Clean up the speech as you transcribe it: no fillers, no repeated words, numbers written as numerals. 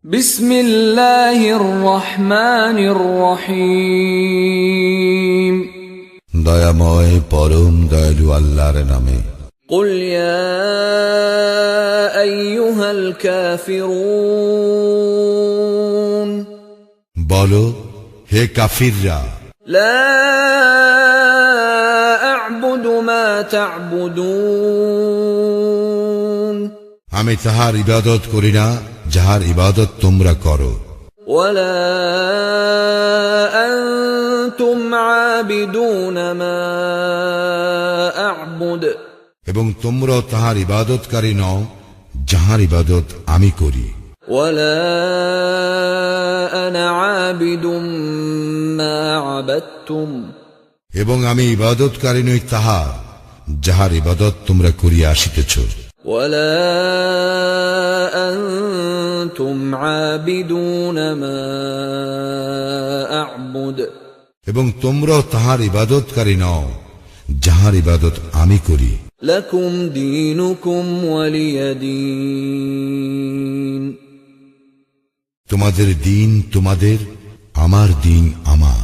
বিসমিল্লাহির রহমানির রহিম। দয়াময় পরম দয়ালু আল্লাহর নামে। কুল ইয়া আইয়ুহাল কাফিরুন, বলো হে কাফিররা, লা আ'বুদু মা তা'বুদুন, আমি তাহার ইবাদত করি না যাহার ইবাদত তোমরা করো। ওয়ালা আনতুম আবিদুন মা আ'বুদ, এবং তোমরাও তাহার ইবাদতকারী নও যাহার ইবাদত আমি করি। ওয়ালা আনা আবিদুম মা আবাদতুম, এবং আমি ইবাদতকারী নই তাহার যাহার ইবাদত তোমরা করিয়া আসিতেছ। ওয়ালা আনতুম আবিদুন মা আ'বুদ, এবং তোমরাও তাহার ইবাদতকারী নও যাহার ইবাদত আমি করি। লাকুম দীনুকুম ওয়ালিয়া দীন, তোমাদের দিন তোমাদের, আমার দিন আমার।